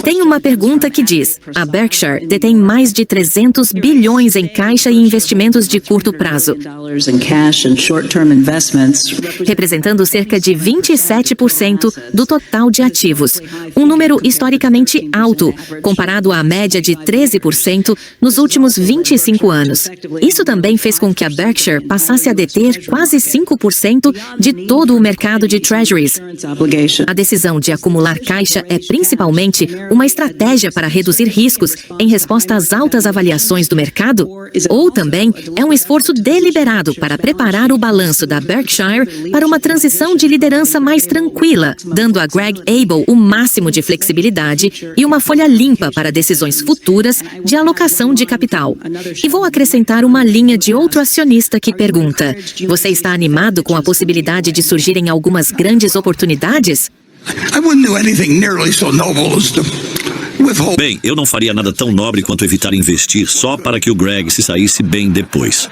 Tem uma pergunta que diz: a Berkshire detém mais de 300 bilhões em caixa e investimentos de curto prazo, representando cerca de 27% do total de ativos, um número historicamente alto, comparado à média de 13% nos últimos 25 anos. Isso também fez com que a Berkshire passasse a deter quase 5% de todo o mercado de treasuries. A decisão de acumular caixa é principalmente uma estratégia para reduzir riscos em resposta às altas avaliações do mercado? Ou também é um esforço deliberado para preparar o balanço da Berkshire para uma transição de liderança mais tranquila, dando a Greg Abel o máximo de flexibilidade e uma folha limpa para decisões futuras de alocação de capital. E vou acrescentar uma linha de outro acionista que pergunta: você está animado com a possibilidade de surgirem algumas grandes oportunidades? Bem, eu não faria nada tão nobre quanto evitar investir só para que o Greg se saísse bem depois.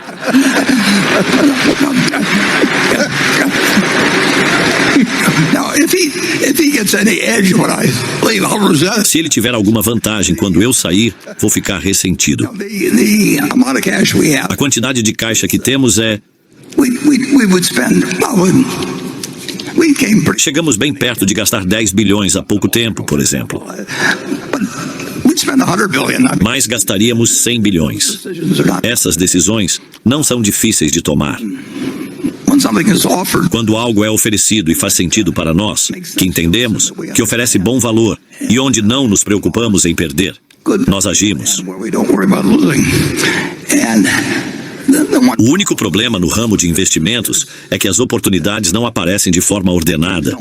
Se ele tiver alguma vantagem quando eu sair, vou ficar ressentido. A quantidade de caixa que temos é... Chegamos bem perto de gastar 10 bilhões há pouco tempo, por exemplo. Mas gastaríamos 100 bilhões. Essas decisões não são difíceis de tomar. Quando algo é oferecido e faz sentido para nós, que entendemos, que oferece bom valor e onde não nos preocupamos em perder, nós agimos. O único problema no ramo de investimentos é que as oportunidades não aparecem de forma ordenada.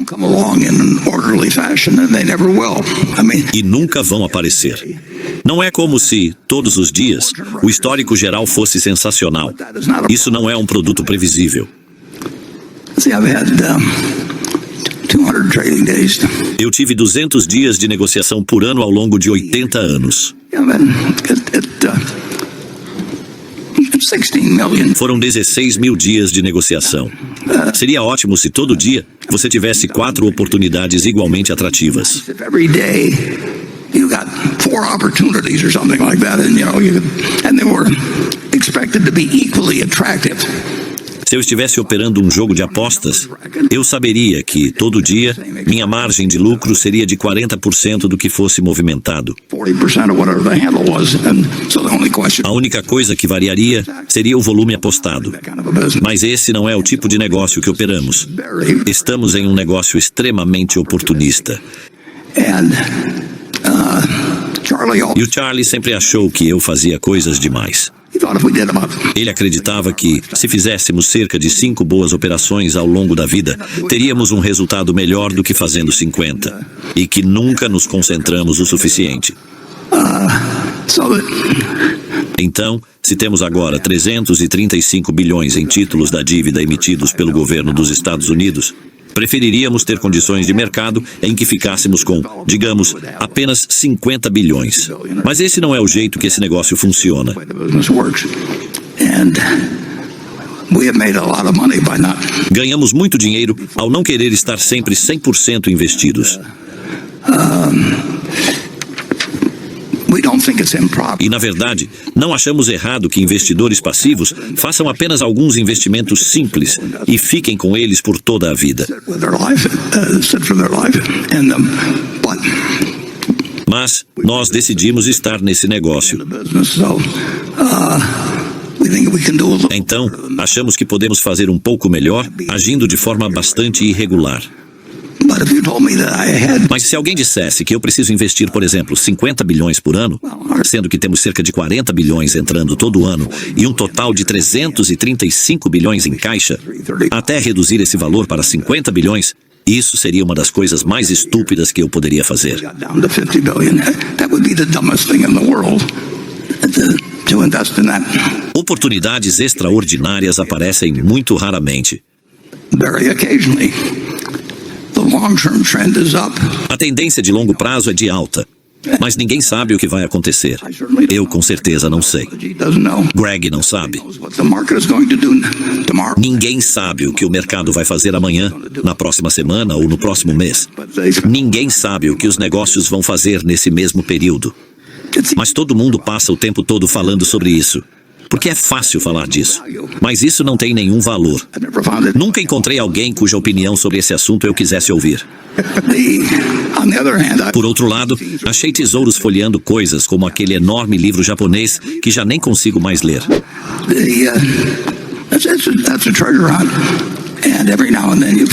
E nunca vão aparecer. Não é como se, todos os dias, o histórico geral fosse sensacional. Isso não é um produto previsível. Eu tive 200 dias de negociação por ano ao longo de 80 anos. Foram 16 mil dias de negociação. Seria ótimo se todo dia você tivesse 4 oportunidades igualmente atrativas. You got 4 opportunities or something like that, and they were expected to be equally attractive. Se eu estivesse operando um jogo de apostas, eu saberia que, todo dia, minha margem de lucro seria de 40% do que fosse movimentado. A única coisa que variaria seria o volume apostado. Mas esse não é o tipo de negócio que operamos. Estamos em um negócio extremamente oportunista. E o Charlie sempre achou que eu fazia coisas demais. Ele acreditava que, se fizéssemos cerca de 5 boas operações ao longo da vida, teríamos um resultado melhor do que fazendo 50. E que nunca nos concentramos o suficiente. Então, se temos agora 335 bilhões em títulos da dívida emitidos pelo governo dos Estados Unidos, preferiríamos ter condições de mercado em que ficássemos com, digamos, apenas 50 bilhões. Mas esse não é o jeito que esse negócio funciona. Ganhamos muito dinheiro ao não querer estar sempre 100% investidos. E, na verdade, não achamos errado que investidores passivos façam apenas alguns investimentos simples e fiquem com eles por toda a vida. Mas nós decidimos estar nesse negócio. Então, achamos que podemos fazer um pouco melhor, agindo de forma bastante irregular. Mas se alguém dissesse que eu preciso investir, por exemplo, 50 bilhões por ano, sendo que temos cerca de 40 bilhões entrando todo ano e um total de 335 bilhões em caixa, até reduzir esse valor para 50 bilhões, isso seria uma das coisas mais estúpidas que eu poderia fazer. Oportunidades extraordinárias aparecem muito raramente. A tendência de longo prazo é de alta. Mas ninguém sabe o que vai acontecer. Eu com certeza não sei. Greg não sabe. Ninguém sabe o que o mercado vai fazer amanhã, na próxima semana ou no próximo mês. Ninguém sabe o que os negócios vão fazer nesse mesmo período. Mas todo mundo passa o tempo todo falando sobre isso. Porque é fácil falar disso. Mas isso não tem nenhum valor. Nunca encontrei alguém cuja opinião sobre esse assunto eu quisesse ouvir. Por outro lado, achei tesouros folheando coisas como aquele enorme livro japonês que já nem consigo mais ler.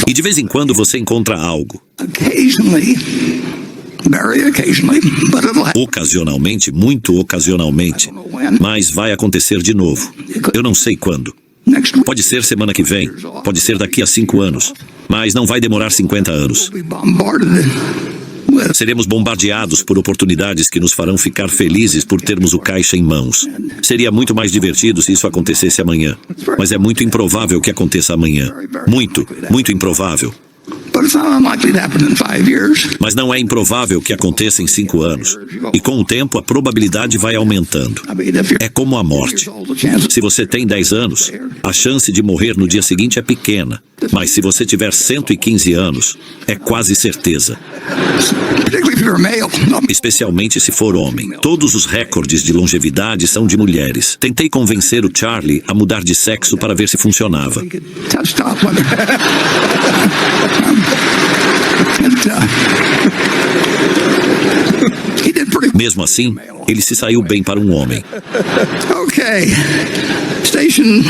E de vez em quando você encontra algo. Ocasionalmente, muito ocasionalmente. Mas vai acontecer de novo. Eu não sei quando. Pode ser semana que vem. Pode ser daqui a 5 anos. Mas não vai demorar 50 anos. Seremos bombardeados por oportunidades que nos farão ficar felizes por termos o caixa em mãos. Seria muito mais divertido se isso acontecesse amanhã. Mas é muito improvável que aconteça amanhã. Muito, muito improvável. Mas não é improvável que aconteça em 5 anos. E com o tempo a probabilidade vai aumentando. É como a morte. Se você tem 10 anos, a chance de morrer no dia seguinte é pequena. Mas se você tiver 115 anos, é quase certeza. Especialmente se for homem. Todos os recordes de longevidade são de mulheres. Tentei convencer o Charlie a mudar de sexo para ver se funcionava. Mesmo assim, ele se saiu bem para um homem. Okay. Station